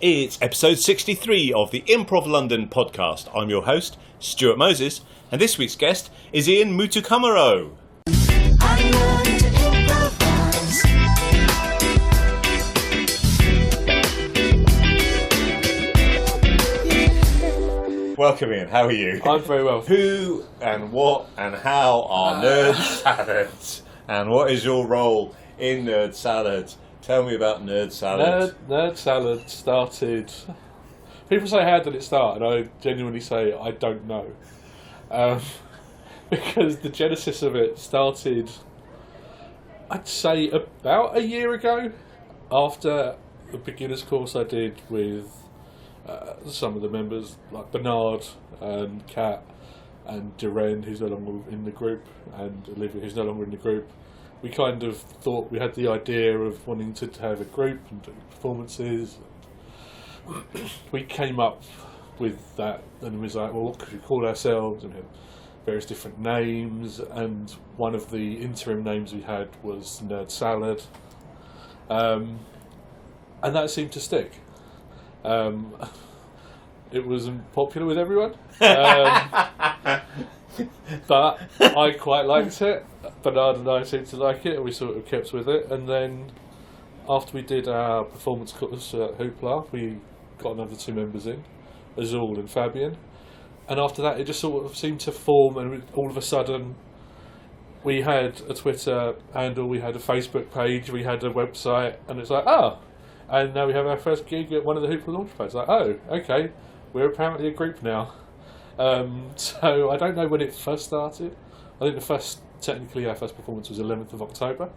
It's episode 63 of the Improv London podcast. I'm your host, Stuart Moses, and this week's guest is Ian Muttucumaroe. Welcome Ian, how are you? I'm very well. Who and what and how are Nerd Salads? And what is your role in Nerd Salads? Tell me about Nerd Salad. Nerd Salad started... People say, how did it start? And I genuinely say, I don't know. Because the genesis of it started, I'd say, about a year ago. After the beginner's course I did with some of the members, like Bernard and Kat and Duren, who's no longer in the group, and Olivia, who's no longer in the group. We kind of thought we had the idea of wanting to have a group and do performances. We came up with that, and we was like, well, what could we call ourselves? And we had various different names, and one of the interim names we had was Nerd Salad. And that seemed to stick. It wasn't popular with everyone. But I quite liked it. Bernard and I seemed to like it, and we sort of kept with it. And then after we did our performance course at Hoopla, we got another two members in, Azul and Fabian. And after that, it just sort of seemed to form, and all of a sudden, we had a Twitter handle, we had a Facebook page, we had a website, and it's like, oh! And now we have our first gig at one of the Hoopla launch pads. Like, oh, okay, we're apparently a group now. So I don't know when it first started. I think technically our first performance was 11th of October,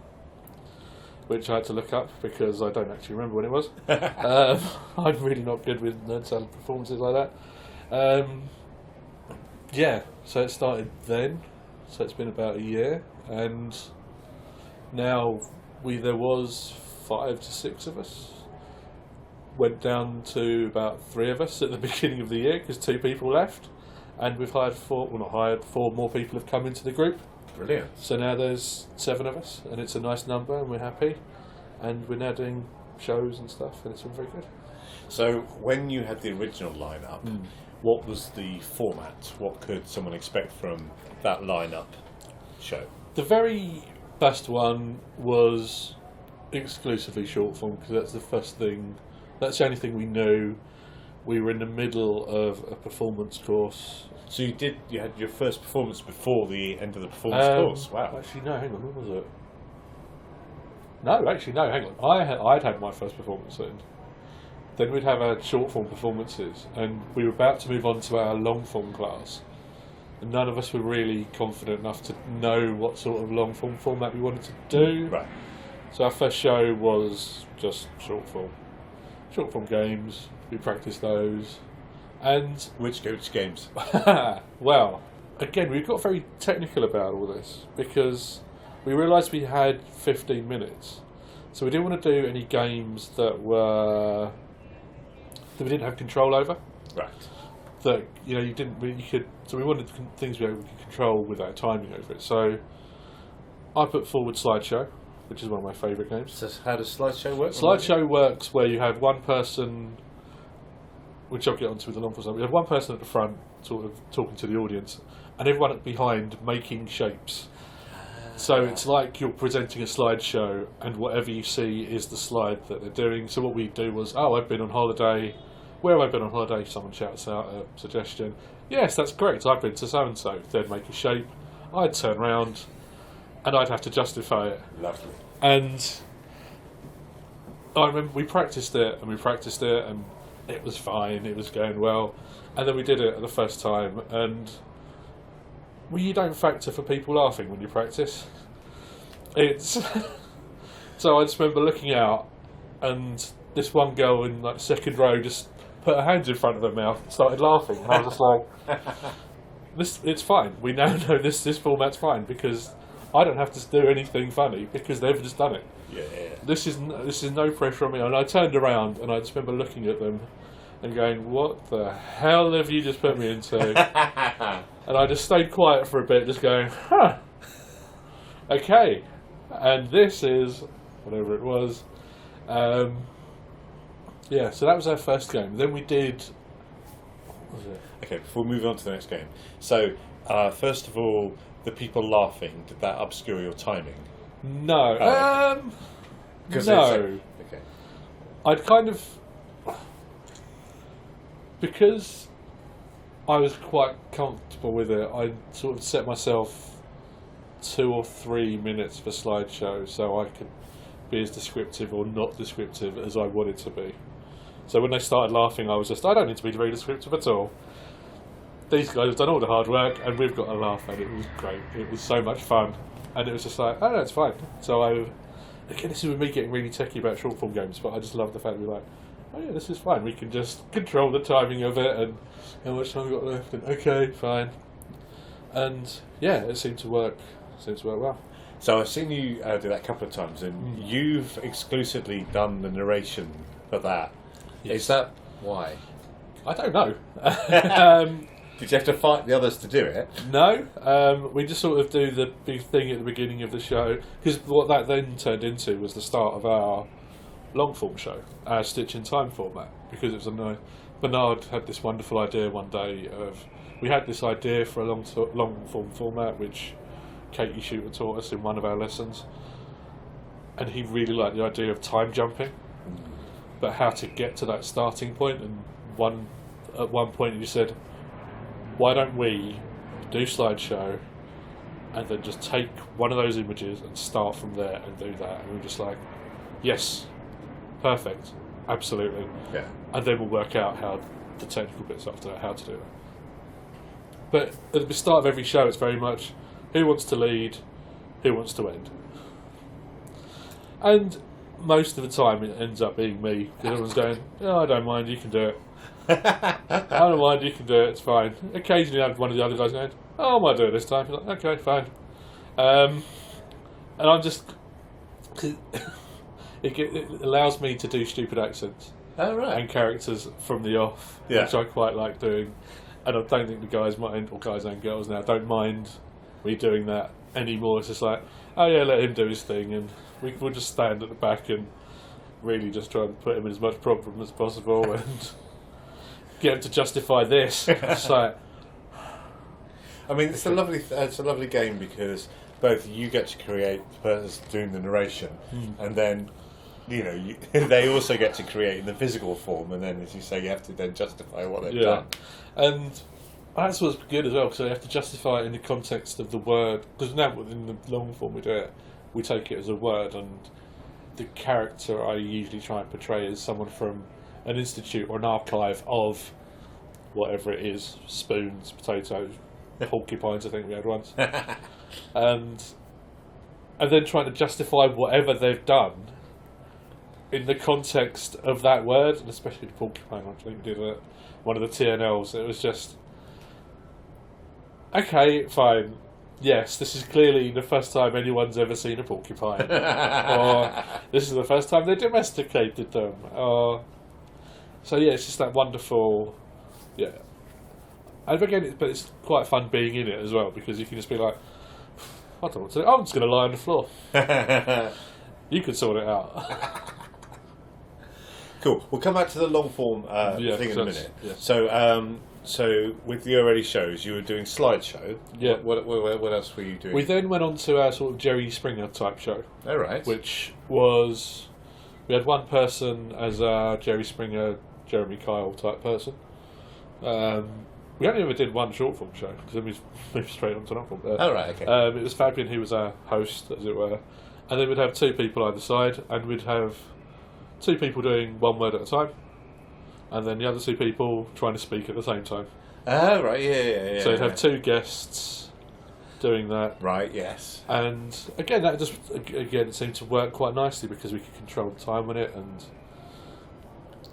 which I had to look up because I don't actually remember when it was. I'm really not good with Nerd Salad performances like that. Yeah, so it started then, so it's been about a year, and now there was 5 to 6 of us. Went down to about 3 of us at the beginning of the year because 2 people left. And we've hired 4 more people have come into the group. Brilliant. So now there's 7 of us, and it's a nice number, and we're happy. And we're now doing shows and stuff, and it's been very good. So when you had the original lineup, what was the format? What could someone expect from that lineup show? The very best one was exclusively short form, because that's the first thing. That's the only thing we knew. We were in the middle of a performance course. So you had your first performance before the end of the performance course. Wow. Actually, no, hang on, when was it? No, actually, no, hang on. I'd had my first performance then. Then we'd have our short form performances, and we were about to move on to our long form class. And none of us were really confident enough to know what sort of long form format we wanted to do. Right. So our first show was just short form games. We practiced those. And which games? Well, again, we got very technical about all this because we realised we had 15 minutes. So we didn't want to do any games that we didn't have control over. Right. That so we wanted things we could control without timing over it. So I put forward Slideshow, which is one of my favourite games. So how does Slideshow work? Slideshow works where you have one person, which I'll get onto with the long form. We have one person at the front, sort of talking to the audience, and everyone behind making shapes. So it's like you're presenting a slideshow, and whatever you see is the slide that they're doing. So what we do was, I've been on holiday. Where have I been on holiday? Someone shouts out a suggestion. Yes, that's correct. I've been to so-and-so. They'd make a shape. I'd turn around, and I'd have to justify it. Lovely. And I remember we practiced it, and it was fine, it was going well. And then we did it the first time, and you don't factor for people laughing when you practice. So I just remember looking out, and this one girl in like second row just put her hands in front of her mouth and started laughing. And I was just like, it's fine. We now know this format's fine, because I don't have to do anything funny because they've just done it. Yeah. This is no pressure on me. And I turned around and I just remember looking at them and going, what the hell have you just put me into? And I just stayed quiet for a bit, just going, okay. And this is, whatever it was, Yeah, so that was our first game. Then we did. What was it? Okay, before we move on to the next game. So, first of all, the people laughing, did that obscure your timing? No. Oh, okay. No. Okay. I'd kind of. Because I was quite comfortable with it, I sort of set myself 2 or 3 minutes for slideshow so I could be as descriptive or not descriptive as I wanted to be. So when they started laughing, I was just, I don't need to be very descriptive at all. These guys have done all the hard work and we've got to laugh, and it was great. It was so much fun. And it was just like, oh no, it's fine. So again, this is with me getting really techie about short form games, but I just love the fact that we're like, oh yeah, this is fine. We can just control the timing of it and how much time we've got left, and okay, fine. And yeah, it seemed to work. Well. So I've seen you do that a couple of times, and you've exclusively done the narration for that. Yes. Is that why? I don't know. Did you have to fight the others to do it? No, we just sort of do the big thing at the beginning of the show, because what that then turned into was the start of our long form show, our Stitch in Time format, because it was Bernard had this wonderful idea one day we had this idea for a long form format which Katie Shooter taught us in one of our lessons, and he really liked the idea of time jumping, but how to get to that starting point. And at one point he said, why don't we do slideshow and then just take one of those images and start from there and do that? And we were just like, yes, perfect, absolutely. Yeah. And then we'll work out how the technical bits after that, how to do it. But at the start of every show, it's very much who wants to lead, who wants to end. And most of the time it ends up being me, because everyone's going, oh, I don't mind, you can do it. I don't mind, you can do it, it's fine. Occasionally I have one of the other guys going, oh, I might do it this time. Like, okay, fine. And I'm just... it allows me to do stupid accents. Oh, right. And characters from the off, yeah, which I quite like doing. And I don't think the guys mind, or guys and girls now, don't mind me doing that anymore. It's just like, oh yeah, let him do his thing, and we'll just stand at the back and really just try and put him in as much problem as possible and get him to justify this. It's like, I mean, it's a lovely game because both you get to create the person doing the narration, and then they also get to create in the physical form, and then, as you say, you have to then justify what they've done. And that's what's good as well, because you have to justify it in the context of the word. Because now, in the long form, we take it as a word, and the character I usually try and portray is someone from an institute or an archive of whatever it is: spoons, potatoes, porcupines. I think we had once, and then trying to justify whatever they've done in the context of that word, and especially the porcupine. I think we did one of the TNLs. It was just, okay, fine. Yes, this is clearly the first time anyone's ever seen a porcupine, or this is the first time they domesticated them. So yeah, it's just that wonderful, yeah. And again, but it's quite fun being in it as well, because you can just be like, I don't know what to do. I'm just going to lie on the floor. You can sort it out. Cool. We'll come back to the long form thing in a minute. Yeah. So with the already shows, you were doing slideshow. Yeah. What else were you doing? We then went on to our sort of Jerry Springer type show. All right. Which was, we had one person as our Jerry Springer, Jeremy Kyle type person. We only ever did one short form show, because then we moved straight on to long form. All right. Okay. It was Fabian who was our host, as it were, and then we'd have 2 people either side, and we'd have 2 people doing one word at a time, and then the other 2 people trying to speak at the same time. Oh, right, yeah. So you'd have 2 guests doing that. Right, yes. And again, it seemed to work quite nicely, because we could control the time on it, and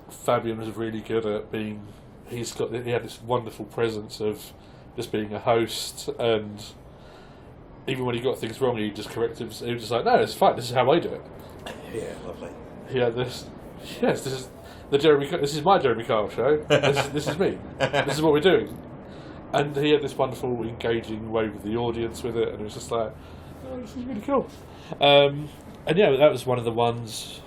Fabian was really good at being, he had this wonderful presence of just being a host, and even when he got things wrong, he just corrected, he was just like, no, it's fine, this is how I do it. Yeah, lovely. He had this, yes, this is my Jeremy Kyle show, this is me, this is what we're doing. And he had this wonderful, engaging way with the audience with it, and it was just like, oh, this is really cool. And yeah, that was one of the ones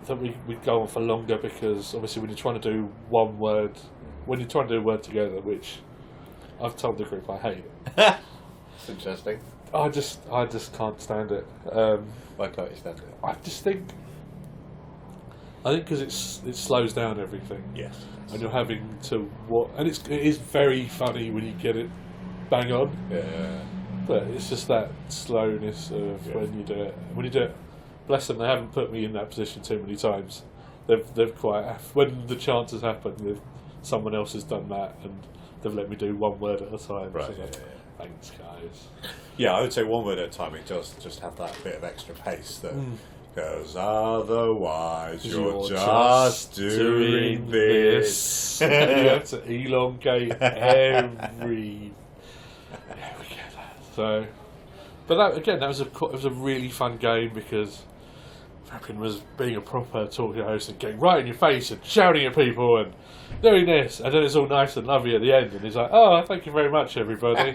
that we'd go on for longer, because obviously when you're trying to do one word, when you're trying to do a word together, which I've told the group I hate. It's interesting. I just can't stand it. Why can't you stand it? I think because it slows down everything. Yes. And you're having to and it is very funny when you get it bang on. Yeah. But it's just that slowness of when you do it. When you do it, bless them, they haven't put me in that position too many times. They've quite, when the chances happen, someone else has done that and they've let me do one word at a time. Right. So thanks, guys. Yeah, I would say one word at a time. It does just have that bit of extra pace that goes, otherwise you're just doing this. You have to elongate every. Yeah, we get that. So, but that was a really fun game, because Fabian was being a proper talking host and getting right in your face and shouting at people and doing this, and then it's all nice and lovely at the end, and he's like, "Oh, thank you very much, everybody."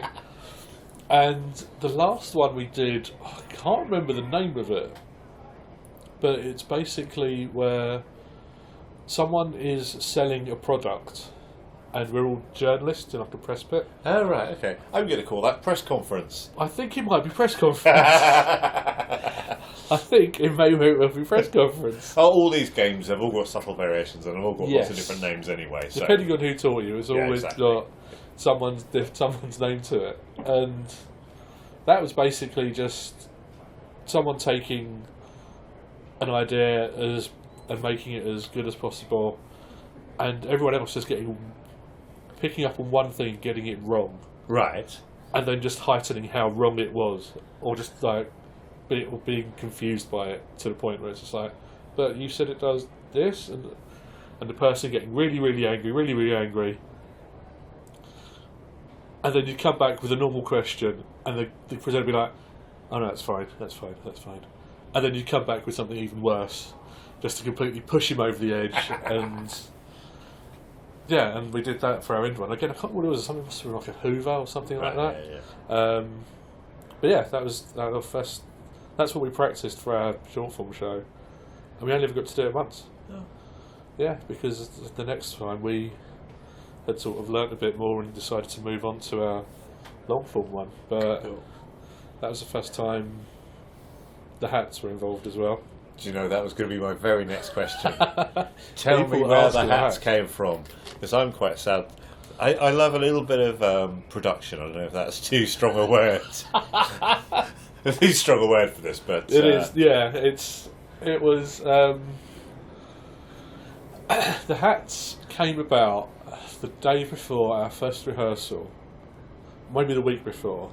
And the last one we did, I can't remember the name of it, but it's basically where someone is selling a product and we're all journalists in like a press pit. Oh, right, okay. I'm going to call that press conference. I think it might be press conference. I think it may well be press conference. Oh, all these games have all got subtle variations and have all got lots of different names anyway. So. Depending on who taught you, it's always exactly. got someone's name to it. And that was basically just someone taking an idea and making it as good as possible, and everyone else just picking up on one thing, getting it wrong. Right. And then just heightening how wrong it was, or just like being confused by it to the point where it's just like, but you said it does this, and the person getting really, really angry, really, really angry. And then you come back with a normal question, and the presenter would be like, "Oh no, that's fine. And then you come back with something even worse, just to completely push him over the edge. And yeah, and we did that for our end one. Again, I can't remember what it was. Something must have been like a Hoover or something like that. Yeah. But yeah, that was our first. That's what we practiced for our short form show, and we only ever got to do it once. Oh. Yeah, because the next time we had sort of learnt a bit more and decided to move on to our long form one. But that was the first time the hats were involved as well. Do you know, that was going to be my very next question. Tell me People where ask the me hats that. came from, because I'm quite sad. I love a little bit of production. I don't know if that's too strong a word. Too strong a word for this, but It is, yeah. It was. The hats came about the day before our first rehearsal, maybe the week before.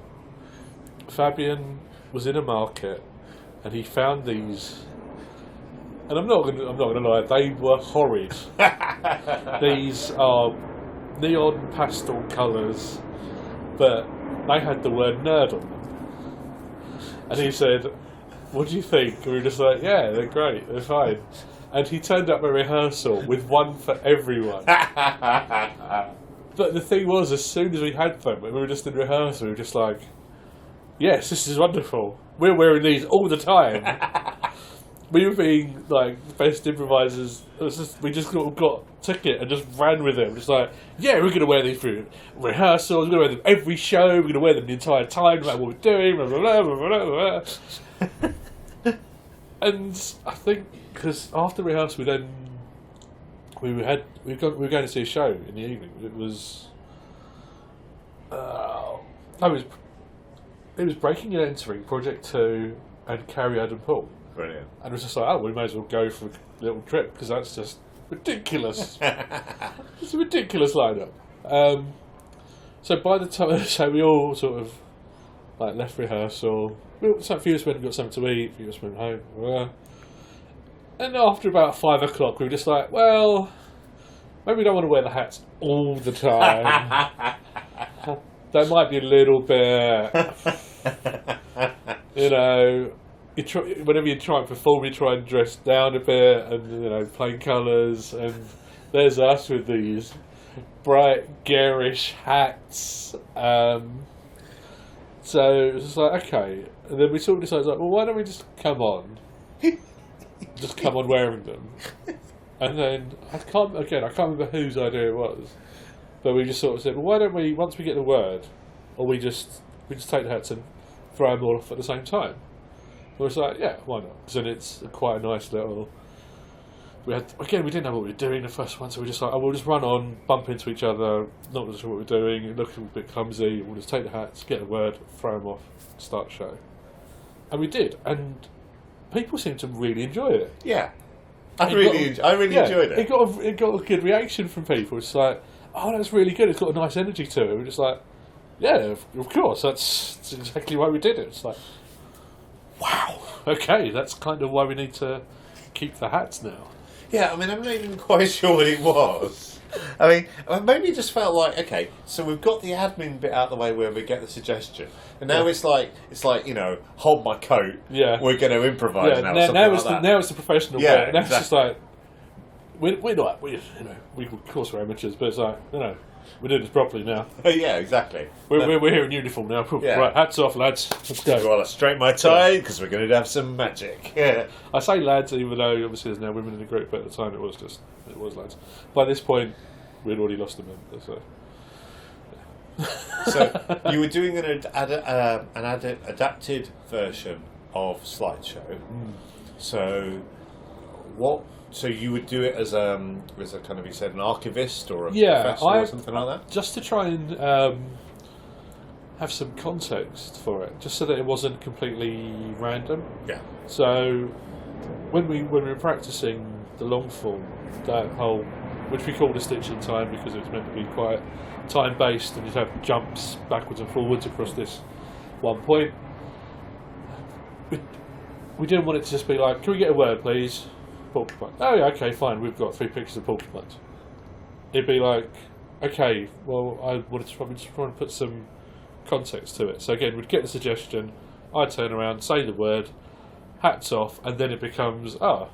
Fabian was in a market, and he found these. And I'm not gonna lie, they were horrid. These are neon pastel colours, but they had the word nerd on them. And he said, "What do you think?" And we were just like, "Yeah, they're great, they're fine." And he turned up at rehearsal with one for everyone. But the thing was, as soon as we had them, and we were just in rehearsal, we were just like, "Yes, this is wonderful. We're wearing these all the time." We were being like the best improvisers. We just took it and just ran with it. Just like, yeah, we're going to wear these for rehearsals. We're going to wear them every show. We're going to wear them the entire time, no matter what we're doing. Blah, blah, blah, blah, blah, blah. And I think because after rehearsal, we were going to see a show in the evening. It was it was Breaking and Entering, Project 2, and Carrie Adam Paul. Brilliant. And it was just like, oh, we may as well go for a little trip, because that's just ridiculous. It's a ridiculous lineup. So by the time, we all sort of like left rehearsal. A few of us went and got something to eat. A few of us went home. And after about 5 o'clock, we were just like, well, maybe we don't want to wear the hats all the time. That might be a little bit, whenever you try and perform, you try and dress down a bit, and plain colours, and there's us with these bright, garish hats. So it was just like, okay, and then we sort of decided, like, well, why don't we just come on, just come on wearing them. And then I can't remember whose idea it was, but we just sort of said, well, why don't we, once we get the word, or we just take the hats and throw them all off at the same time. We was like, yeah, why not? Because then it's quite a nice little. We didn't know what we were doing the first one, so we just like, we'll just run on, bump into each other, not really sure what we're doing, it looked a bit clumsy. We'll just take the hats, get the word, throw them off, start the show, and we did, and people seemed to really enjoy it. Yeah. I really enjoyed it. It got a good reaction from people. It's like, oh, that's really good. It's got a nice energy to it. We're just like, yeah, of course. That's exactly why we did it. It's like, wow. Okay, that's kind of why we need to keep the hats now. Yeah, I mean, I'm not even quite sure what it was. I mean, maybe it just felt like, okay, so we've got the admin bit out of the way where we get the suggestion, and now it's like hold my coat. Yeah, we're going to improvise now. Now it's the professional bit. And that's just like we're not. We of course we're amateurs, but it's like we're doing this properly now. Yeah, exactly. We're here in uniform now. Yeah. Right, hats off, lads. Let's go. Well, I straighten my tie because we're going to have some magic. Yeah. I say lads, even though obviously there's now women in the group, but at the time it was lads. By this point, we'd already lost a member. So you were doing an adapted version of Slideshow. So what? So you would do it as a kind of, you said, an archivist or a professor or something like that? Just to try and have some context for it, just so that it wasn't completely random. Yeah. So when we were practicing the long form, that whole, which we called a stitch in time because it was meant to be quite time based, and you'd have jumps backwards and forwards across this one point. We didn't want it to just be like, can we get a word, please? Porcupine. Oh, yeah, okay, fine. We've got 3 pictures of porcupines. It'd be like, okay, well, I wanted to probably just try and put some context to it. So again, we'd get the suggestion, I'd turn around, say the word, hats off, and then it becomes, now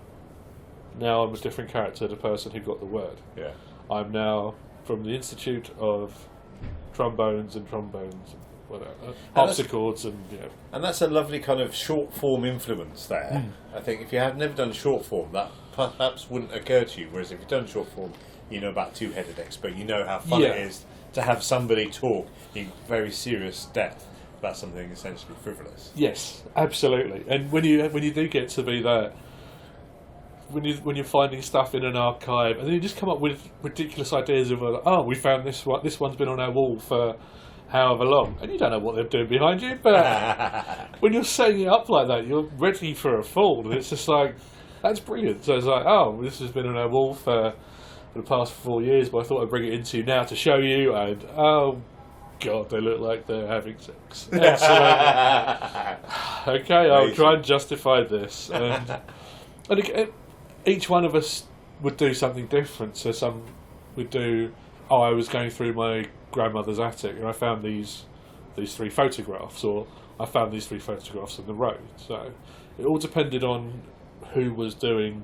I'm a different character, the person who got the word. Yeah. I'm now from the Institute of Trombones and whatever, harpsichords and And that's a lovely kind of short form influence there. I think if you have never done short form, that perhaps wouldn't occur to you. Whereas if you've done short form, you know about two-headed expert. You know how fun it is to have somebody talk in very serious depth about something essentially frivolous. Yes, absolutely. And when you do get to be that, when you're finding stuff in an archive, and then you just come up with ridiculous ideas of, we found this one. This one's been on our wall for however long, and you don't know what they're doing behind you, but when you're setting it up like that, you're ready for a fall, and it's just like, that's brilliant. So it's like, this has been on our wall for the past 4 years, but I thought I'd bring it into you now to show you, and God, they look like they're having sex. Excellent. Okay, I'll try and justify this. And again, each one of us would do something different. So some would do, I was going through my grandmother's attic and I found these 3 photographs, or I found these 3 photographs on the road. So it all depended on who was doing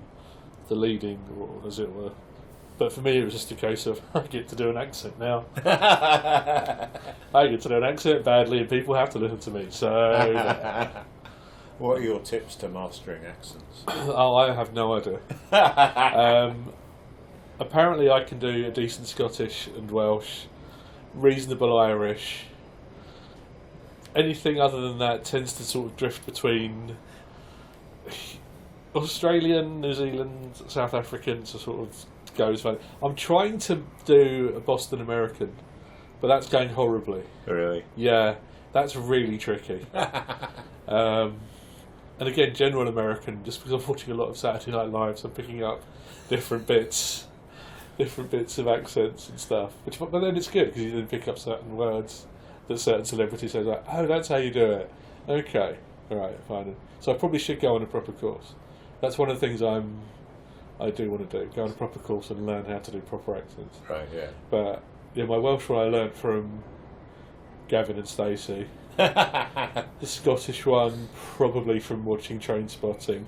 the leading, or as it were. But for me, it was just a case of, I get to do an accent now. I get to do an accent badly, and people have to listen to me. So, what are your tips to mastering accents? I have no idea. Apparently, I can do a decent Scottish and Welsh, reasonable Irish. Anything other than that tends to sort of drift between Australian, New Zealand, South African, to sort of goes fine. I'm trying to do a Boston American, but that's going horribly. Really? Yeah, that's really tricky. And again, general American, just because I'm watching a lot of Saturday Night Live, so I'm picking up different bits of accents and stuff. But then it's good because you then pick up certain words that certain celebrities say, like, oh, that's how you do it. Okay, all right, fine. So I probably should go on a proper course. That's one of the things I do want to do, go on a proper course and learn how to do proper accents. Right, yeah. But yeah, my Welsh one I learnt from Gavin and Stacey. The Scottish one probably from watching Train Spotting.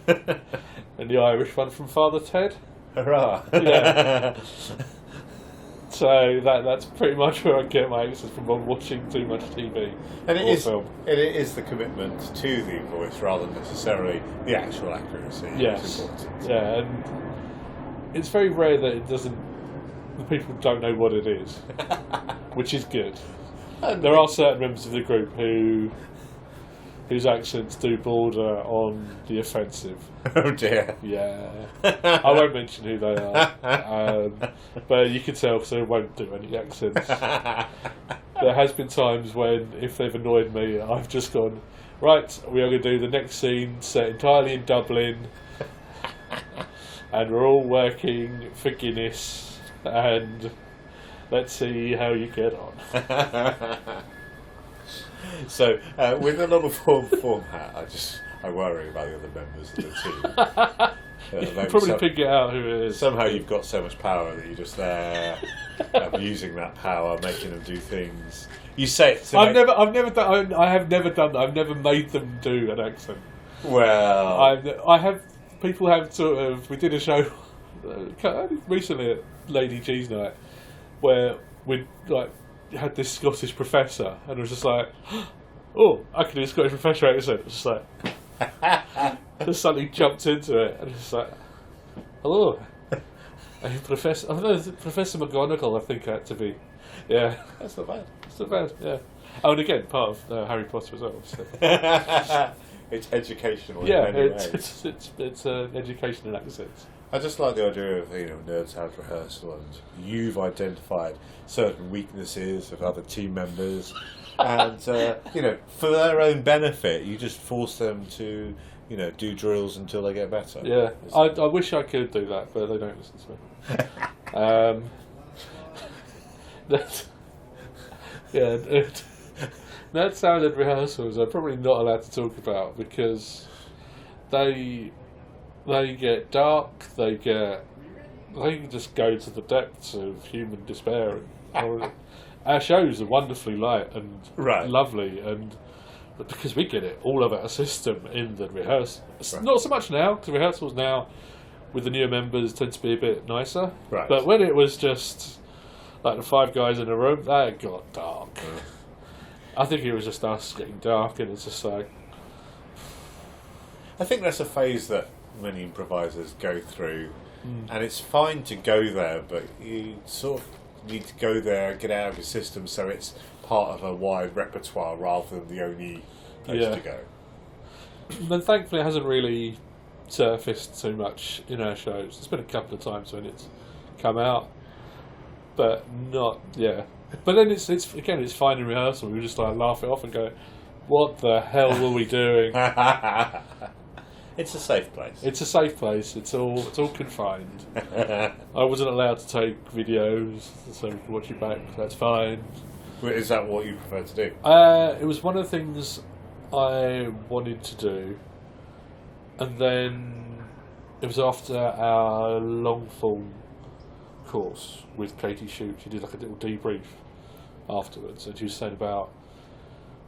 And the Irish one from Father Ted. Hurrah! Yeah. So that's pretty much where I get my accents from, watching too much TV And or film. it is the commitment to the voice rather than necessarily the actual accuracy. Yes. Which is important. Yeah, and it's very rare that it doesn't. The people don't know what it is, which is good. There are certain members of the group whose accents do border on the offensive. Oh dear. Yeah, I won't mention who they are, but you can tell because they won't do any accents. There has been times when, if they've annoyed me, I've just gone, right, we are going to do the next scene set entirely in Dublin, and we're all working for Guinness, and let's see how you get on. So, with a long format, I worry about the other members of the team. You can probably figure out who it is. Somehow you've got so much power that you're just there, using that power, making them do things. You say it to I've never done. I have never done that. I've never made them do an accent. Well, I have. People have sort of. We did a show recently at Lady G's night where we had this Scottish professor, and it was just like, oh, I can do a Scottish professor accent. It was just like, just suddenly jumped into it, and it's just like, hello, Professor. I know Professor McGonagall. I think it had to be. Yeah, that's not bad. it's not bad. Yeah. Oh, and again, part of Harry Potter as well. So. It's educational. Yeah, in many it's an education in accents. I just like the idea of nerds have rehearsal and you've identified certain weaknesses of other team members, and for their own benefit, you just force them to do drills until they get better. Yeah, I wish I could do that, but they don't listen to me. That sounded rehearsals I'm probably not allowed to talk about because they get dark, they just go to the depths of human despair. Our shows are wonderfully light and lovely, but because we get it all of our system in the rehearsal. Right. Not so much now, because rehearsals now with the newer members tend to be a bit nicer. Right. But when it was just like the 5 guys in a room, that got dark. I think it was just us getting dark, and it's just like. I think that's a phase that many improvisers go through, and it's fine to go there, but you sort of need to go there, get out of your system, so it's part of a wide repertoire rather than the only place to go. And thankfully, it hasn't really surfaced too much in our shows. There's been a couple of times when it's come out, but not. But then it's fine in rehearsal. We just laugh it off and go, "What the hell were we doing?" It's a safe place. It's a safe place. It's all confined. I wasn't allowed to take videos, so we can watch it back. That's fine. Is that what you prefer to do? It was one of the things I wanted to do, and then it was after our long form course with Katie Shute. She did a little debrief afterwards, and she was saying about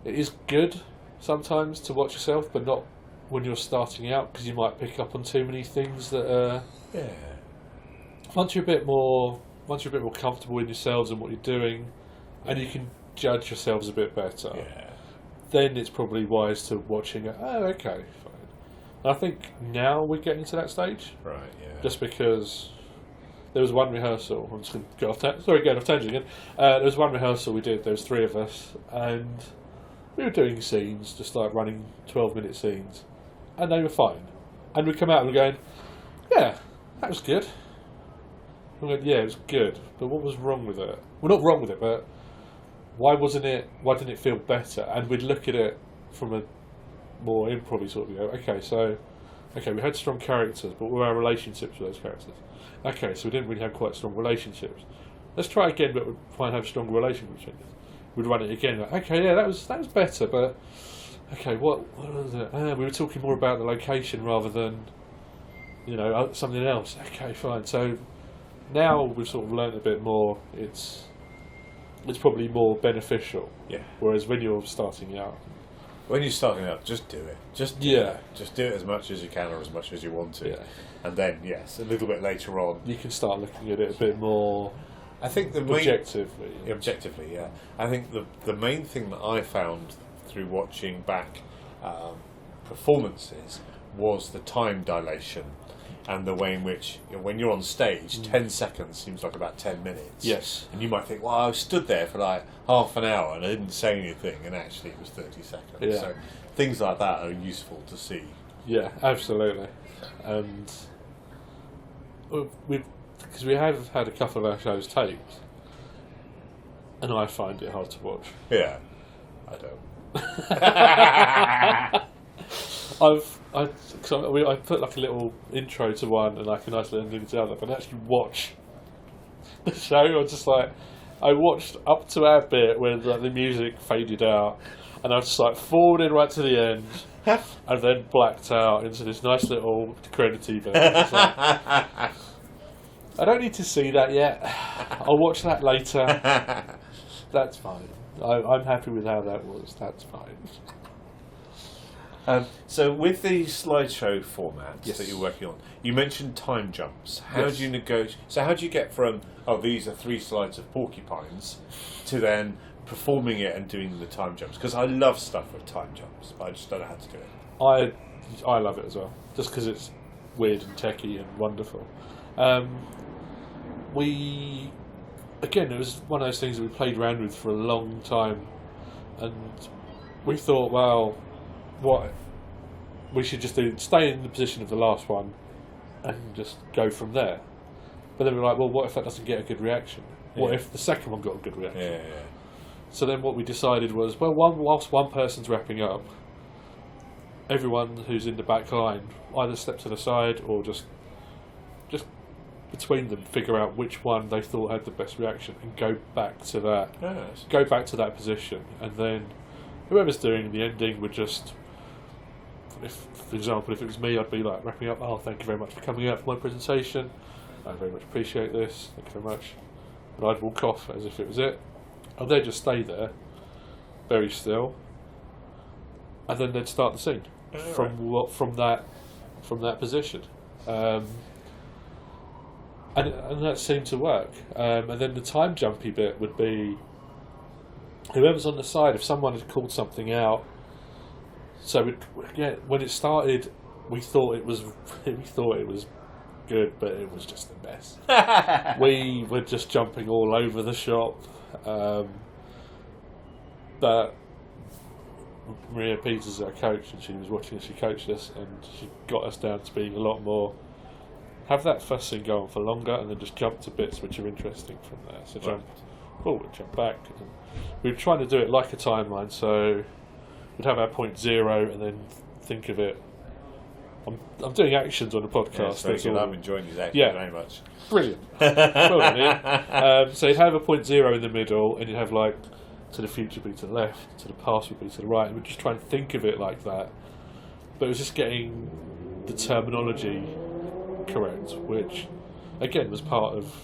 it is good sometimes to watch yourself, but not when you're starting out, because you might pick up on too many things that are. Yeah. Once you're a bit more comfortable in yourselves and what you're doing, and you can judge yourselves a bit better, then it's probably wise to watching it. Oh, okay, fine. And I think now we're getting to that stage. Right. Yeah. Just because there was one rehearsal. I'm just going to get off tangent again. There was one rehearsal we did. There was 3 of us, and we were doing scenes, just like running 12-minute scenes, and they were fine. And we come out and we're going, yeah, that was good. We went, yeah, it was good, but what was wrong with it? Well, not wrong with it, but why didn't it feel better? And we'd look at it from a more improv sort of view. Okay, we had strong characters, but what were our relationships with those characters? Okay, so we didn't really have quite strong relationships. Let's try again, but we'd try and have strong relationships. We'd run it again. Like, okay, yeah, that was better, but okay, what was it? We were talking more about the location rather than something else. Okay, fine. So now we've sort of learnt a bit more. It's probably more beneficial. Yeah. Whereas when you're starting out, just do it. Just do it as much as you can or as much as you want to. Yeah. And then, yes, a little bit later on, you can start looking at it a bit more I think the main, objectively. objectively, yeah. I think the main thing that I found through watching back performances was the time dilation and the way in which, when you're on stage, 10 seconds seems like about 10 minutes. Yes. And you might think, well, I stood there for like half an hour and I didn't say anything, and actually it was 30 seconds. Yeah. So things like that are useful to see. Yeah, absolutely. And because we have had a couple of our shows taped, and I find it hard to watch. Yeah, I don't. I put like a little intro to one and like a nice little ending to the other, but actually watch the show, I watched up to our bit where like, the music faded out, and I was just like forwarded right to the end, and then blacked out into this nice little credity bit. I don't need to see that yet. I'll watch that later. That's fine. I'm happy with how that was. That's fine. So with the slideshow format Yes. that you're working on, you mentioned time jumps. How Yes. do you negotiate? So how do you get from these are 3 slides of porcupines to then performing it and doing the time jumps? Because I love stuff with time jumps, but I just don't know how to do it. I love it as well, just because it's weird and techy and wonderful. It was one of those things that we played around with for a long time, and we thought, well, what we should just do, stay in the position of the last one and just go from there. But then we're like, well, what if that doesn't get a good reaction? What if the second one got a good reaction? Yeah. So then what we decided was, well, whilst one person's wrapping up, everyone who's in the back line either step to the side or just between them figure out which one they thought had the best reaction and go back to that. Yes. Go back to that position, and then whoever's doing the ending would just, for example, if it was me, I'd be like wrapping up, oh, thank you very much for coming out for my presentation, I very much appreciate this, thank you very much, and I'd walk off as if it was it, and they'd just stay there very still, and then they'd start the scene from that position, and that seemed to work. And then the time jumpy bit would be whoever's on the side. If someone had called something out, so when it started, we thought it was good, but it was just a mess. We were just jumping all over the shop. But Maria Peters is our coach, and she was watching as she coached us, and she got us down to being a lot more. Have that first scene go on for longer, and then just jump to bits which are interesting from there. So jump forward, jump back. And we were trying to do it like a timeline, so we'd have our point 0 and then think of it. I'm doing actions on a podcast. Yeah, very good. I'm enjoying these actions very much. Brilliant. Well done, Ian. So you'd have a point 0 in the middle, and you'd have like to the future be to the left, to the past would be to the right, and we'd just try and think of it like that. But it was just getting the terminology correct, which again was part of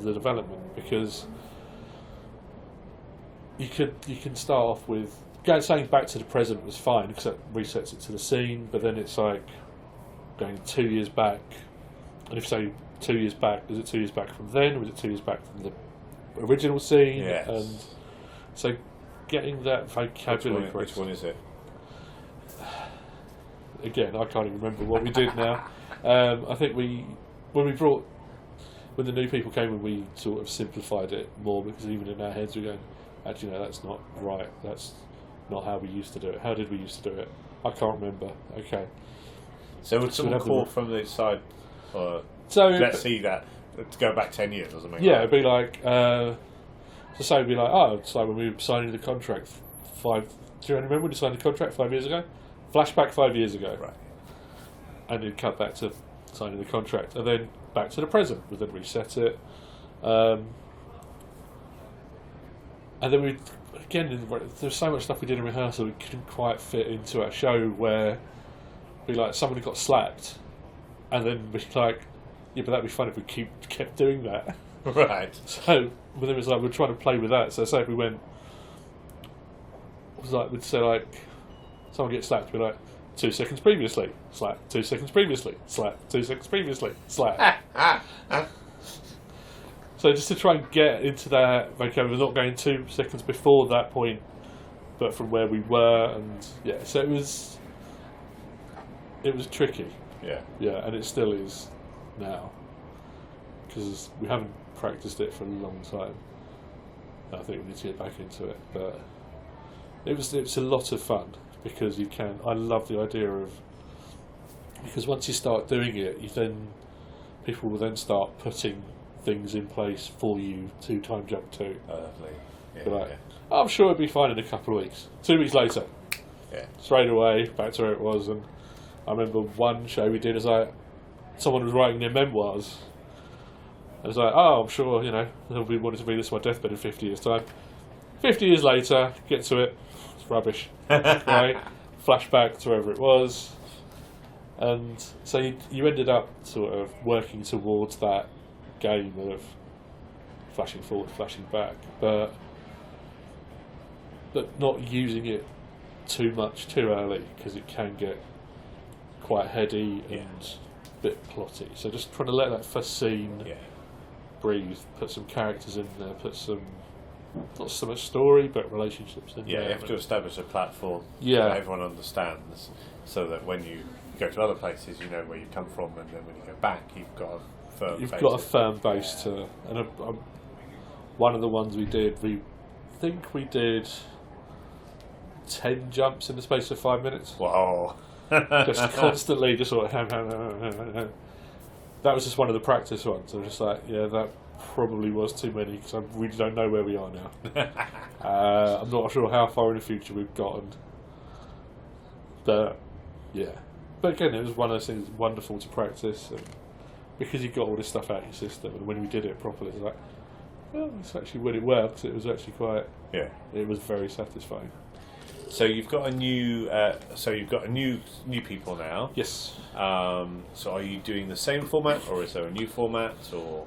the development, because you can start off with saying back to the present was fine because that resets it to the scene, but then it's like going 2 years back, and if you say 2 years back, is it 2 years back from then, or is it 2 years back from the original scene? Yes. And so getting that vocabulary correct. Which one is it? Again, I can't even remember what we did now. I think when the new people came in, we sort of simplified it more, because even in our heads we're going, actually no, that's not right, that's not how we used to do it. How did we used to do it? I can't remember. Okay. So would someone call from the side, so let's see that, to go back 10 years or something? Yeah, it'd be like, so say it'd be like, oh, it's like when we were signing the contract do you remember when you signed the contract 5 years ago? Flashback 5 years ago. Right. And then cut back to signing the contract, and then back to the present. We then reset it, and then there's so much stuff we did in rehearsal we couldn't quite fit into our show, where be like someone got slapped, and then be like, yeah, but that'd be fun if we kept doing that. Right. So, but then it was like we're trying to play with that. So say if we went, we'd say like someone gets slapped, we'd be like, 2 seconds previously, slap. 2 seconds previously, slap. 2 seconds previously, slap. So just to try and get into that vocabulary, not going 2 seconds before that point, but from where we were, and yeah, so it was tricky. Yeah, and it still is now, because we haven't practiced it for a long time. I think we need to get back into it, but it's a lot of fun because you can. I love the idea of, because once you start doing it, people will then start putting things in place for you to time jump to. Oh, lovely. Yeah, But I'm sure it'll be fine in a couple of weeks. 2 weeks later, straight away back to where it was. And I remember one show we did, someone was writing their memoirs. I was like, oh, I'm sure, they'll be wanting to read this on my deathbed in 50 years' time. 50 years later, get to it, it's rubbish. Right? Flashback to wherever it was. And so you ended up sort of working towards that game of flashing forward, flashing back, but not using it too much too early, because it can get quite heady and a bit plotty. So just trying to let that first scene breathe, put some characters in there, put some, not so much story, but relationships in there. Yeah, you have to establish a platform that everyone understands, so that when you go to other places, you know where you come from, and then when you go back, you've got a firm base to. And one of the ones we did, we did 10 jumps in the space of 5 minutes. Wow. Just constantly, just sort of that was just one of the practice ones. I was just like, yeah, that probably was too many, because I really don't know where we are now. I'm not sure how far in the future we've gotten, but yeah. But again, it was one of those things wonderful to practice, and because you got all this stuff out of your system, and when we did it properly, it's like, well, it's actually, when it worked, it was actually quite. Yeah. It was very satisfying. So you've got a new. New people now. Yes. So are you doing the same format, or is there a new format, or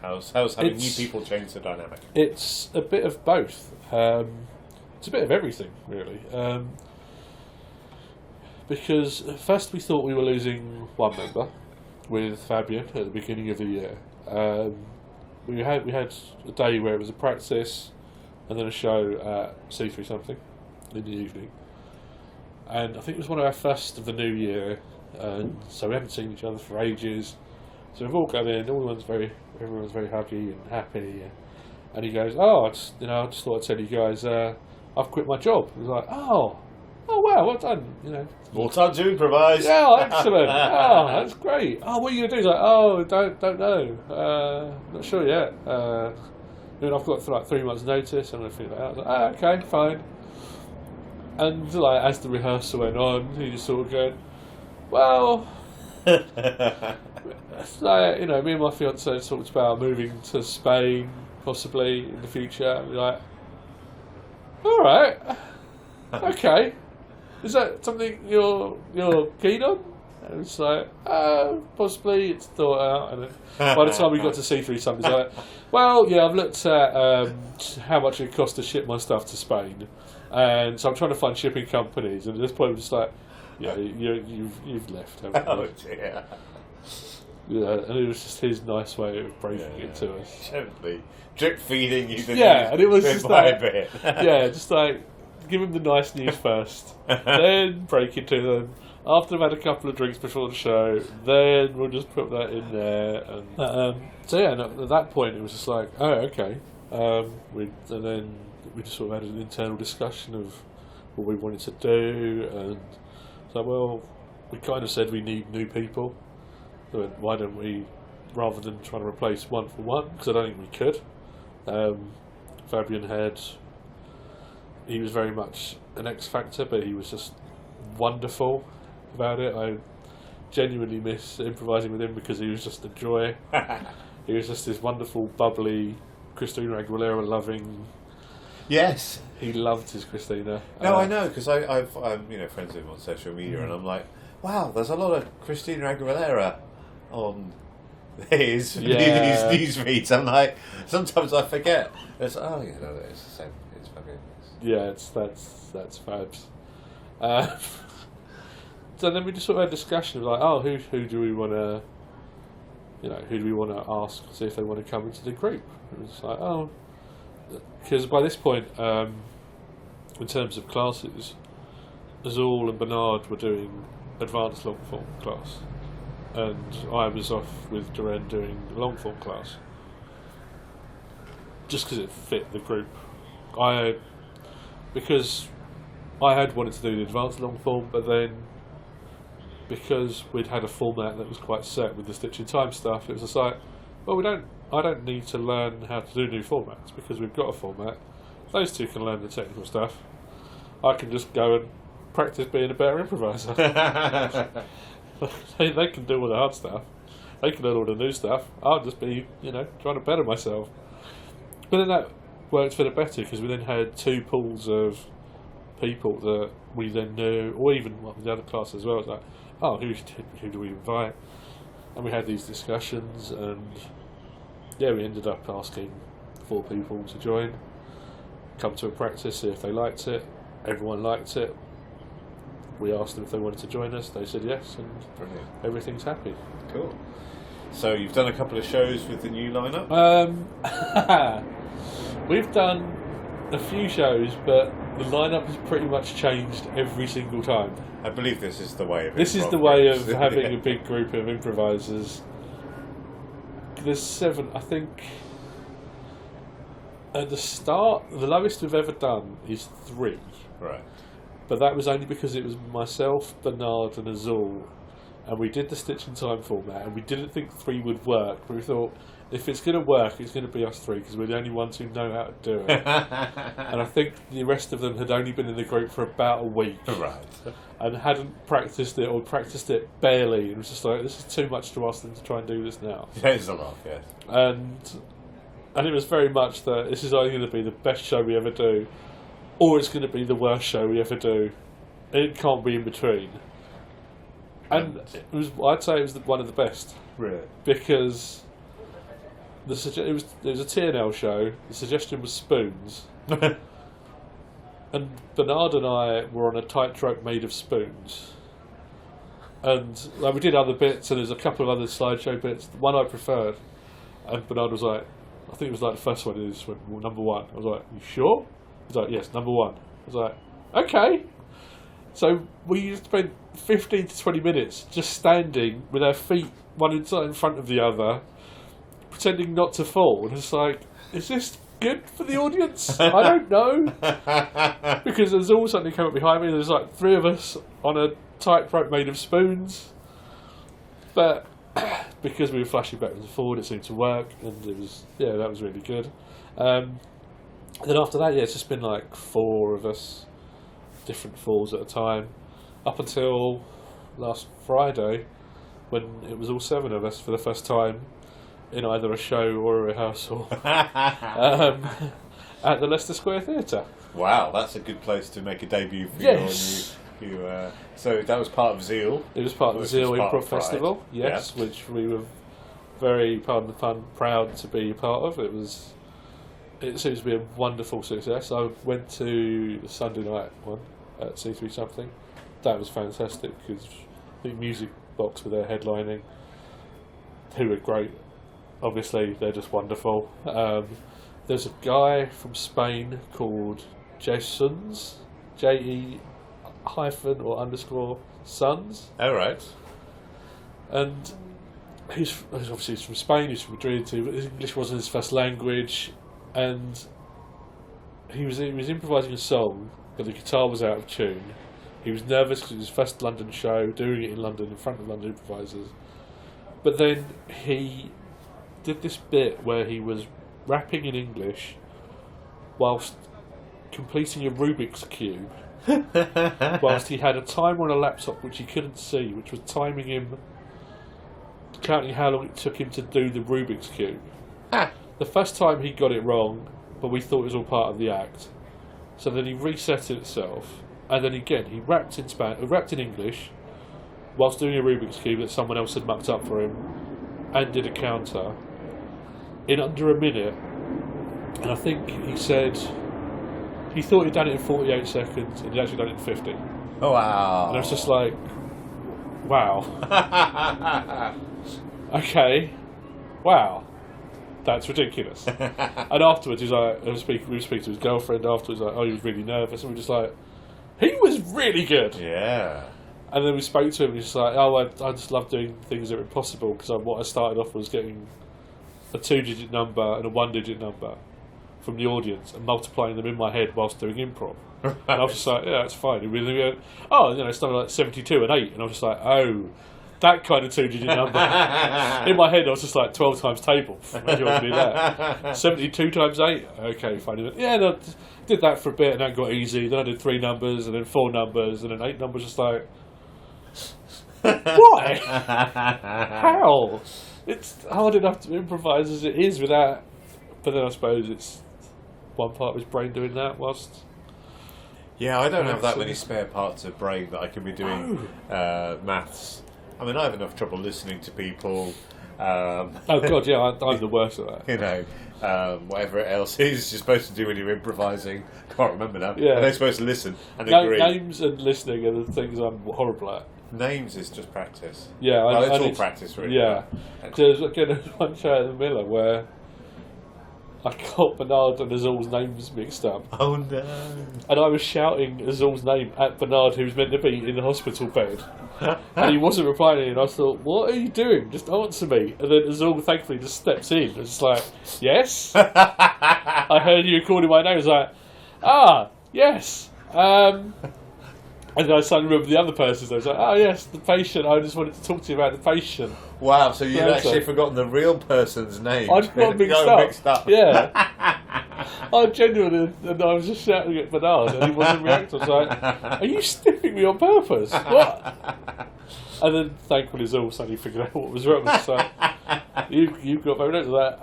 how's having new people change the dynamic? It's a bit of both. It's a bit of everything, really. Because at first we thought we were losing one member with Fabian at the beginning of the year. We had a day where it was a practice and then a show at C3 something in the evening, and I think it was one of our first of the new year, and so we haven't seen each other for ages. So we've all come in, everyone's very huggy and happy, and he goes, "Oh, I just thought I'd tell you guys, I've quit my job." He was like, "Oh wow, well done, More time to improvise." Yeah, excellent. Oh, that's great. Oh, what are you gonna do? He's like, "Oh, don't know. Not sure yet. I've got for like 3 months' notice and everything like that." I was like, "Oh, okay, fine." And like as the rehearsal went on, he just sort of going, "Well." It's like, me and my fiance talked about moving to Spain possibly in the future. And we're like, all right, okay, is that something you're keen on? And it's like, possibly. It's thought out. And then by the time we got to C3 something, it's like, well, yeah, I've looked at how much it costs to ship my stuff to Spain, and so I'm trying to find shipping companies. And at this point, we're just like, yeah, you've left, haven't you? Oh dear. Yeah, and it was just his nice way of breaking it to us. Gently drip feeding you the news and it was bit just by like, bit. yeah, just like give him the nice news first, then break it to them. After they've had a couple of drinks before the show, then we'll just put that in there. And so yeah, and at that point it was just like, oh, okay. And then we just sort of had an internal discussion of what we wanted to do, and so well, we kind of said we need new people. So why don't we, rather than trying to replace one for one, because I don't think we could. Fabian he was very much an X factor, but he was just wonderful about it. I genuinely miss improvising with him because he was just a joy. He was just this wonderful, bubbly, Christina Aguilera loving. Yes, he loved his Christina. No, I know, because I'm friends with him on social media, and I'm like, wow, there's a lot of Christina Aguilera on his news feeds. I'm like, sometimes I forget. It's it's the same. It's fucking. Yeah, that's fabs. So then we just sort of had a discussion of like, oh, who do we want to, who do we want to ask, see if they want to come into the group? It was like, oh, because by this point, in terms of classes, Azul and Bernard were doing advanced long form class, and I was off with Duran doing long form class, just because it fit the group. Because I had wanted to do the advanced long form, but then because we'd had a format that was quite set with the Stitch in Time stuff, it was just like, well, I don't need to learn how to do new formats because we've got a format. Those two can learn the technical stuff. I can just go and practice being a better improviser. they can do all the hard stuff. They can learn all the new stuff. I'll just be, trying to better myself. But then that worked for the better because we then had two pools of people that we then knew, or even the other class as well. It's like, oh, who do we invite? And we had these discussions, and we ended up asking 4 people to join, come to a practice, see if they liked it. Everyone liked it. We asked them if they wanted to join us. They said yes, and brilliant. Everything's happy. Cool. So you've done a couple of shows with the new lineup? We've done a few shows, but the lineup has pretty much changed every single time. I believe this is the way of This is the way of having a big group of improvisers. There's 7, I think. At the start, the lowest we've ever done is 3. Right. But that was only because it was myself, Bernard and Azul, and we did the Stitch in Time format, and we didn't think 3 would work, but we thought, if it's going to work, it's going to be us 3, because we're the only ones who know how to do it. And I think the rest of them had only been in the group for about a week. Right. And hadn't practiced it, or practiced it barely. It was just like, this is too much to ask them to try and do this now. It's a lot, yes. And it was very much that this is either going to be the best show we ever do, or it's going to be the worst show we ever do. It can't be in between. And I'd say it was one of the best. Really? Because it was a TNL show. The suggestion was spoons. And Bernard and I were on a tightrope made of spoons. And we did other bits, and there's a couple of other slideshow bits. The one I preferred, and Bernard was like, I think it was like the first one, is number 1. I was like, you sure? He's like, yes, number 1. I was like, okay. So we spent 15 to 20 minutes just standing with our feet one in front of the other, pretending not to fall. And it's like, is this good for the audience? I don't know. Because there's all something came up behind me. There's like 3 of us on a tightrope made of spoons. But because we were flashing backwards and forward, it seemed to work, and it was, that was really good. And then after that, it's just been like 4 of us, different falls at a time, up until last Friday, when it was all 7 of us for the first time in either a show or a rehearsal at the Leicester Square Theatre. Wow, that's a good place to make a debut for yes. you. So that was part of Zeal. It was part of the Zeal Improv Festival, yes, yeah. Which we were very, pardon the pun, proud to be a part of. It seems to be a wonderful success. I went to the Sunday night one at C3 something. That was fantastic because the Music Box were there headlining, who were great. Obviously, they're just wonderful. There's a guy from Spain called Jesons, JE hyphen or underscore Sons. Oh, right. And he's from Spain, he's from Madrid too, but his English wasn't his first language, and he was improvising a song, but the guitar was out of tune. He was nervous because it was his first London show, doing it in London in front of London improvisers. But then he did this bit where he was rapping in English whilst completing a Rubik's Cube, whilst he had a timer on a laptop which he couldn't see, which was timing him, counting how long it took him to do the Rubik's Cube. The first time he got it wrong, but we thought it was all part of the act. So then he reset it itself, and then again he rapped in English whilst doing a Rubik's Cube that someone else had mucked up for him, and did a counter in under a minute. And I think he said he thought he'd done it in 48 seconds, and he'd actually done it in 50. Oh, wow. And I was just like, wow. Okay. wow, that's ridiculous. And afterwards, he was like, we were speaking to his girlfriend afterwards, like, oh, he was really nervous, and we were just like, he was really good. Yeah. And then we spoke to him, and he's just like, oh, I just love doing things that are impossible, because what I started off was getting a 2-digit number and a 1-digit number from the audience and multiplying them in my head whilst doing improv. And I was just like, yeah, that's fine. And we went, oh, something like 72 and 8. And I was just like, oh, that kind of 2-digit number. In my head, I was just like, 12 times table. Where do you want to do that? 72 times 8? Okay, fine. Yeah, and I did that for a bit, and that got easy. Then I did 3 numbers, and then 4 numbers, and then 8 numbers. Just like, why? How? It's hard enough to improvise as it is without. But then I suppose it's one part of his brain doing that whilst. Yeah, I don't have that many spare parts of brain that I can be doing maths. I mean, I have enough trouble listening to people. Oh God, yeah, I'm the worst at that. You know, whatever else is you're supposed to do when you're improvising. Can't remember now. Yeah. And they're supposed to listen and agree. Names and listening are the things I'm horrible at. Names is just practice. Yeah, it's all practice, really. Yeah, there's one show at the Miller where I got Bernard and Azul's names mixed up. Oh no! And I was shouting Azul's name at Bernard, who was meant to be in the hospital bed, and he wasn't replying. And I thought, "What are you doing? Just answer me!" And then Azul thankfully just steps in. And it's like, "Yes." I heard you calling my name. I was like, "Ah, yes." And then I suddenly remember the other person's name. I was like, oh yes, the patient. I just wanted to talk to you about the patient. Wow, so you'd actually forgotten the real person's name. I'd got mixed up. Yeah. I genuinely, and I was just shouting at Bernard, and he wasn't reacting. I was like, are you sniffing me on purpose? What? And then thankfully Azul suddenly figured out what was wrong. So you've got my notes. Like,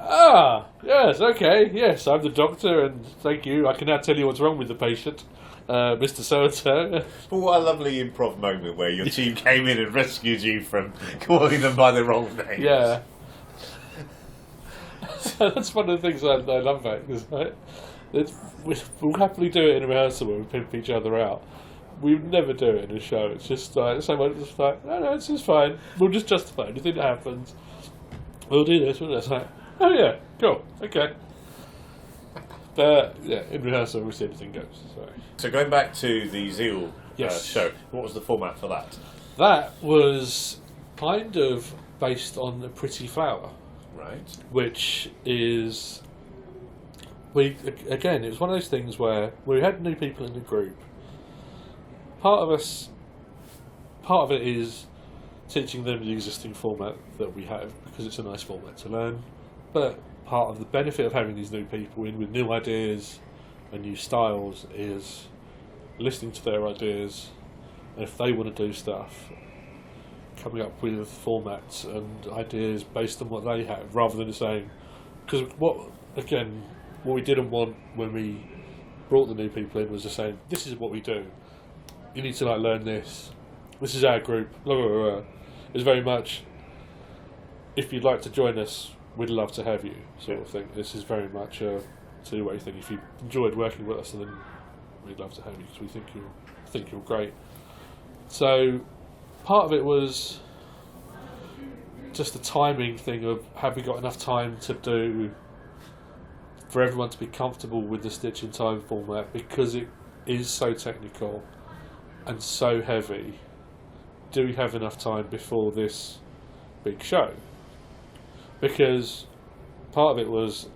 yes, okay, yes, I'm the doctor, and thank you. I can now tell you what's wrong with the patient. Mr. So-and-so. But what a lovely improv moment where your team came in and rescued you from calling them by the wrong name. Yeah. So that's one of the things I love about it, because we'll happily do it in a rehearsal where we pimp each other out. We would never do it in a show. It's just like, someone just like, no, it's just fine. We'll just justify anything that happens. We'll do this, we'll do this. Like, oh yeah, cool, okay. But yeah, in rehearsal we see anything goes. So going back to the Zeal Yes. show, what was the format for that? That was kind of based on A Pretty Flower. Right. Which is, it was one of those things where we had new people in the group. Part of it is teaching them the existing format that we have, because it's a nice format to learn. But part of the benefit of having these new people in with new ideas and new styles is listening to their ideas, and if they want to do stuff, coming up with formats and ideas based on what they have, rather than saying, because what we didn't want when we brought the new people in was just saying, this is what we do, you need to learn this is our group, blah, blah, blah. It's very much, if you'd like to join us, we'd love to have you, sort of thing. This is very much a two-way thing. If you enjoyed working with us, then we'd love to have you, because we think you're great. So part of it was just the timing thing of, have we got enough time for everyone to be comfortable with the Stitch in Time format, because it is so technical and so heavy. Do we have enough time before this big show? Because part of it was,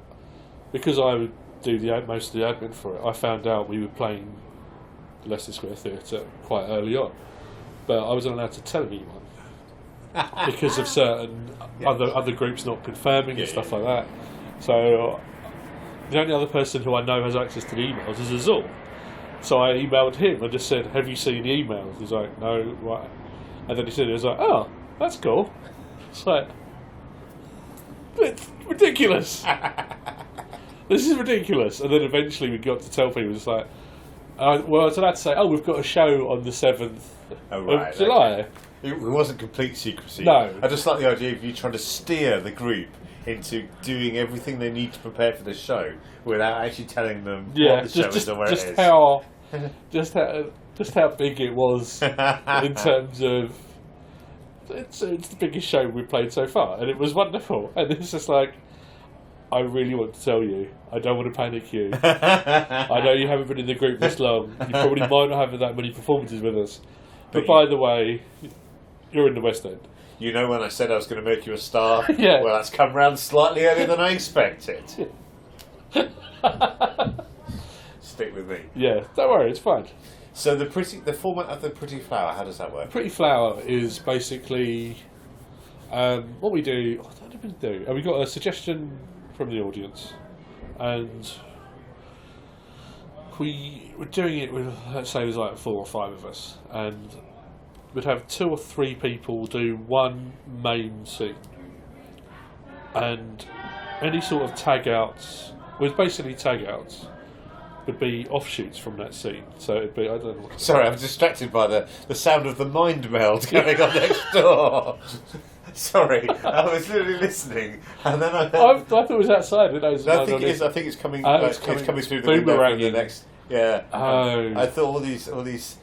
because I would do most of the admin for it, I found out we were playing Leicester Square Theatre quite early on, but I wasn't allowed to tell anyone because of certain other groups not confirming and stuff like that. So the only other person who I know has access to the emails is Azul. So I emailed him and just said, have you seen the emails? He's like, no, right. And then he said, oh, that's cool. It's like, it's ridiculous. This is ridiculous. And then eventually we got to tell people, it's like, I was allowed to say, we've got a show on the 7th of July. Okay. It wasn't complete secrecy. No. I just like the idea of you trying to steer the group into doing everything they need to prepare for this show without actually telling them what the show is or where it is. Just how big it was in terms of it's the biggest show we've played so far, and it was wonderful. And it's just like, I really want to tell you, I don't want to panic you. I know you haven't been in the group this long. You probably might not have that many performances with us. But by the way, you're in the West End. You know when I said I was going to make you a star? Yeah. Well, that's come round slightly earlier than I expected. Stick with me. Yeah, don't worry, it's fine. So the format of the Pretty Flower, how does that work? Pretty Flower is basically what we do. What did we do? We got a suggestion from the audience, and we were doing it with, let's say, there's like 4 or 5 of us, and we'd have 2 or 3 people do one main scene, and any sort of tag outs, well, basically tag outs, would be offshoots from that scene. So it'd be, I don't know. Sorry, I'm distracted by the sound of the mind meld going on next door. Sorry, I was literally listening, and then I thought it was outside. I think it is. I think it's coming. It's coming through the window from the next. Yeah. Oh. I thought all these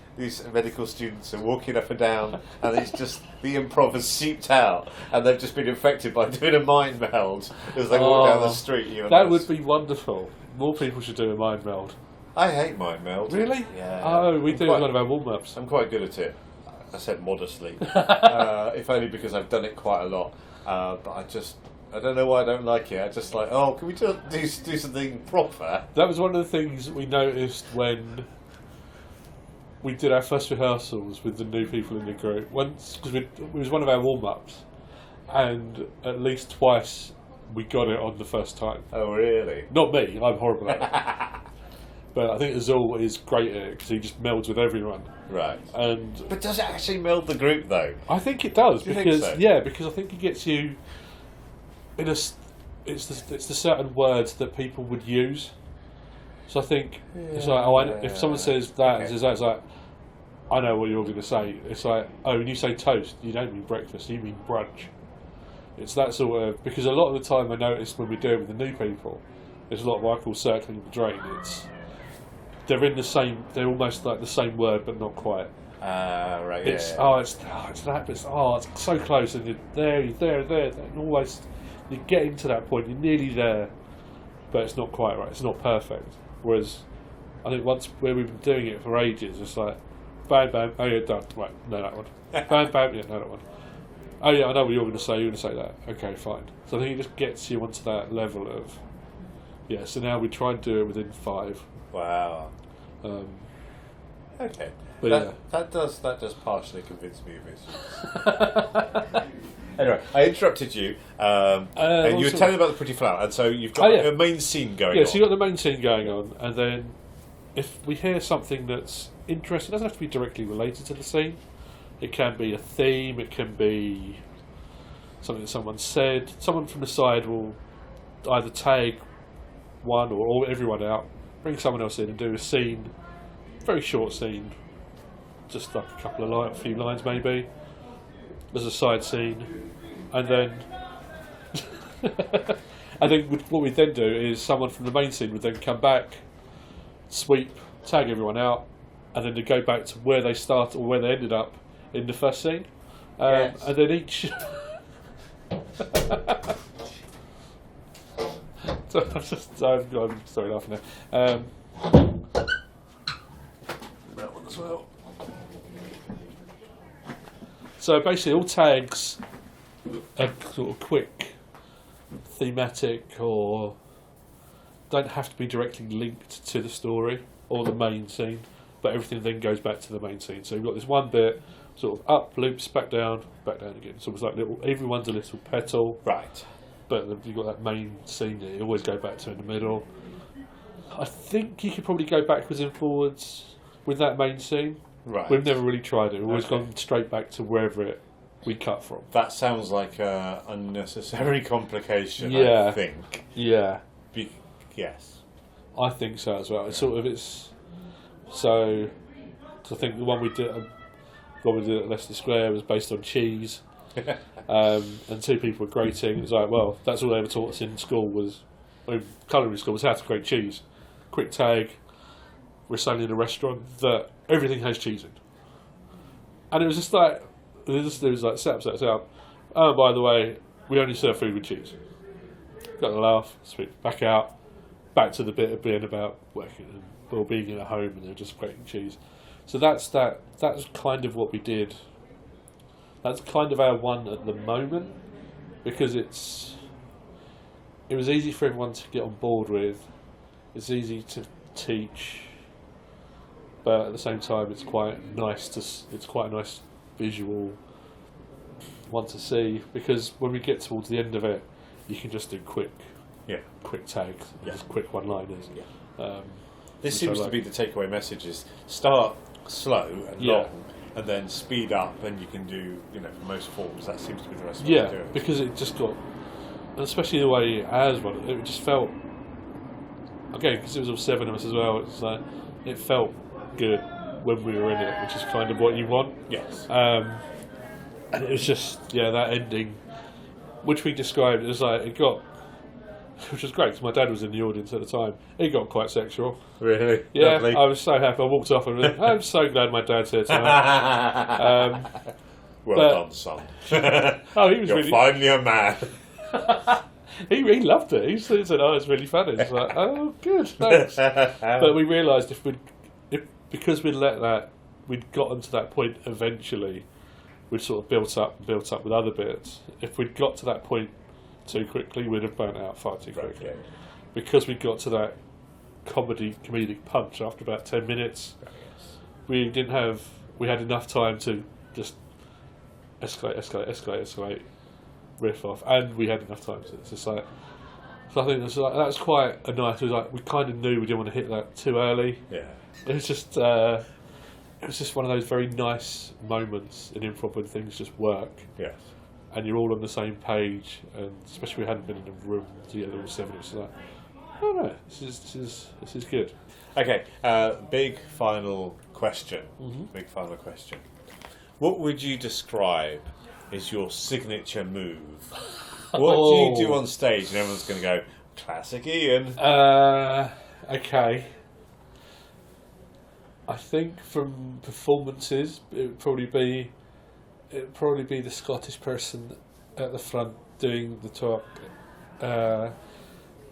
medical students are walking up and down, and it's just the improv has seeped out, and they've just been infected by doing a mind meld as they walk down the street. That would be wonderful. More people should do a mind meld. I hate mind meld. Really? Yeah. Oh, we do one of our warm-ups. I'm quite good at it. I said modestly, if only because I've done it quite a lot. But I don't know why I don't like it. I just like, can we just do something proper? That was one of the things we noticed when we did our first rehearsals with the new people in the group. Once, because it was one of our warm-ups, and at least twice we got it on the first time. Oh, really? Not me. I'm horrible at it. But I think Azul is great at it because he just melds with everyone. Right. But does it actually meld the group though? I think it does. Do you because think so? Yeah, because I think it gets you in a. It's the certain words that people would use. So I think it's like, if someone says that, okay. it's like, I know what you're going to say. It's like, when you say toast, you don't mean breakfast, you mean brunch. It's that sort of, because a lot of the time I notice when we do it with the new people, there's a lot of what I call circling the drain. They're in the same, they're almost like the same word, but not quite. Right. It's yeah. it's that, but it's so close, and you're there, and always you're getting to that point. You're nearly there, but it's not quite right. It's not perfect. Whereas I think once where we've been doing it for ages, it's like bam, bam, oh yeah, done. Right, no, that one. Bam, bam, yeah, no, that one. Oh yeah, I know what you're going to say. You're going to say that. Okay, fine. So I think it just gets you onto that level of So now we try and do it within 5. Wow. Okay. But that does partially convince me of it. Anyway, I interrupted you, and you were telling about the Pretty Flower, and so you've got a main scene going on. Yeah, so you've got the main scene going on, and then if we hear something that's interesting, it doesn't have to be directly related to the scene. It can be a theme, it can be something that someone said. Someone from the side will either tag one or everyone out, bring someone else in and do a scene, very short scene, just like a few lines maybe. There's a side scene, and then I think what we then do is someone from the main scene would then come back, sweep, tag everyone out, and then they go back to where they started or where they ended up in the first scene, and then each. I'm sorry, laughing now. That one as well. So basically, all tags are sort of quick, thematic, or don't have to be directly linked to the story or the main scene, but everything then goes back to the main scene. So you've got this one bit, sort of up, loops, back down again. So it's like everyone's a little petal. Right. But you've got that main scene that you always go back to in the middle. I think you could probably go backwards and forwards with that main scene. Right. We've never really tried it. We've always gone straight back to wherever we cut from. That sounds like an unnecessary complication, Yeah. I think. Yeah. Yes. I think so as well. It's sort of, so I think the one we did at Leicester Square was based on cheese. And 2 people were grating. It's like, well, that's all they ever taught us in school culinary school was how to grate cheese. Quick tag. We're selling in a restaurant that everything has cheese in, and it was just like there was like set up. Oh, by the way, we only serve food with cheese. Got a laugh, sweet, back out, back to the bit of being about working and or being at home, and they're just grating cheese. So that's kind of what we did. That's kind of our one at the moment, because it was easy for everyone to get on board with. It's easy to teach, but at the same time, it's quite a nice visual one to see, because when we get towards the end of it, you can just do quick tags, just quick one-liners. Yeah. This seems to be the takeaway message: is start slow and long, and then speed up, and you can do, for most forms. That seems to be the rest of what you're doing. Because it just got, and especially the way ours went, it just felt, again, because it was all 7 of us as well, it's like, it felt good when we were in it, which is kind of what you want. Yes. And it was just, that ending, which we described as like, it got, which was great, because my dad was in the audience at the time. It got quite sexual. Really? Yeah, Lovely. I was so happy. I walked off and went, I'm so glad my dad's here tonight. Well done, son. Oh, he was You're really... finally a man. he loved it. He said, it's really funny. It's like, oh, good, thanks. But we realised because we'd gotten to that point eventually, we'd sort of built up with other bits. If we'd got to that point too quickly, we'd have burnt out far too quickly. Right, Because we got to that comedic punch after about 10 minutes, we had enough time to just escalate, riff off, and we had enough time to just like. So I think that's quite a nice. It was like we kind of knew we didn't want to hit that too early. Yeah. It was just one of those very nice moments in improv when things just work. Yes. And you're all on the same page, and especially we hadn't been in a room together all 7 of us. Like, oh no, this is good. Okay, big final question. Mm-hmm. Big final question. What would you describe as your signature move? What do you do on stage, and everyone's going to go, classic Ian? Okay. I think from performances, it would probably be the Scottish person at the front doing the talk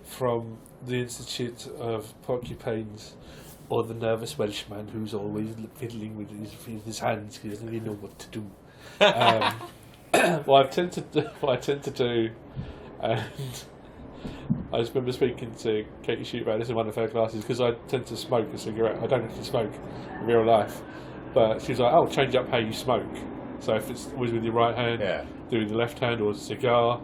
from the Institute of Porcupines, or the nervous Welshman who's always fiddling with his hands. He doesn't really know what to do. What I tend to do, and I just remember speaking to Katie Shute about this in one of her classes, because I tend to smoke a cigarette. I don't actually smoke in real life, but she was like, "Oh, change up how you smoke." So if it's always with your right hand, doing the left hand, or a cigar,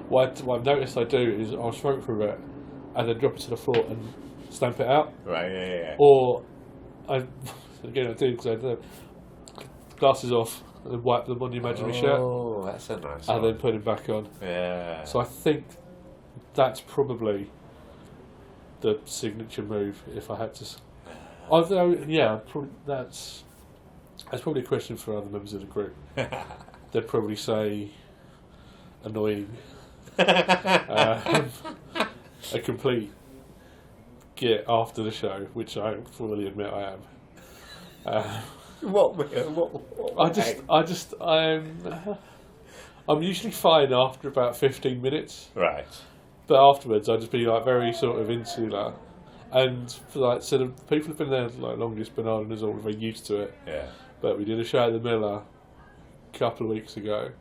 what I've noticed I do is I'll smoke for a bit and then drop it to the floor and stamp it out. Right, yeah. Or I do because I do glasses off and wipe them on the imaginary shirt. Oh, that's a nice and one. then put them back on. Yeah. So I think that's probably the signature move if I had to. Although, that's probably a question for other members of the group. They'd probably say annoying, a complete git after the show, which I fully admit I am. I'm usually fine after about 15 minutes. Right. But afterwards, I'd just be like very sort of insular, and so the people who've been there like longest, Bernard and us all, are very used to it. Yeah. But we did a show at the Miller a couple of weeks ago,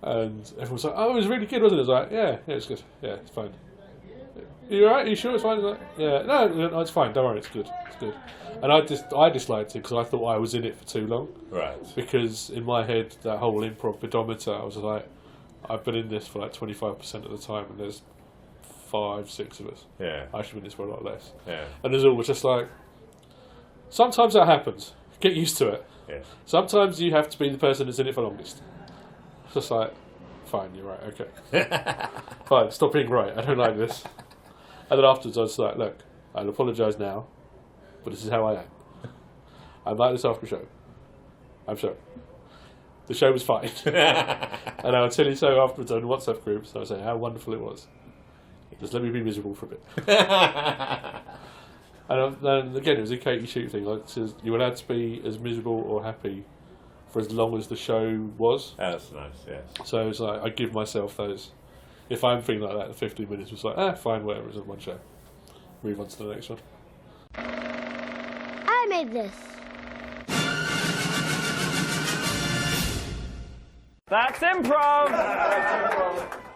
and everyone's like, "Oh, it was really good, wasn't it?" I was like, "Yeah, it's good. Yeah, it's fine." You alright? Are you sure it's fine? Like, yeah, no, it's fine. Don't worry, it's good. It's good. And I disliked it because I thought I was in it for too long. Right. Because in my head, that whole improv pedometer, I was like, I've been in this for like 25% of the time, and there's 5-6 of us. Yeah. I should be in this for a lot less. Yeah. And there's always just like, sometimes that happens. Get used to it. Yeah. Sometimes you have to be the person that's in it for longest. It's just like, fine, you're right, okay. Fine, stop being right. I don't like this. And then afterwards, I was like, look, I'll apologise now, but this is how I am. I'm like this after a show. I'm sorry. The show was fine. And I'll tell you so afterwards on WhatsApp groups. I'll say how wonderful it was. Just let me be miserable for a bit. And then again, it was a Katie Shute thing. Like, it says, you're allowed to be as miserable or happy for as long as the show was. That's nice, yes. So it's like I give myself those. If I'm feeling like that, the 15 minutes was like, fine, whatever, it's one show. Move on to the next one. I made this. That's improv!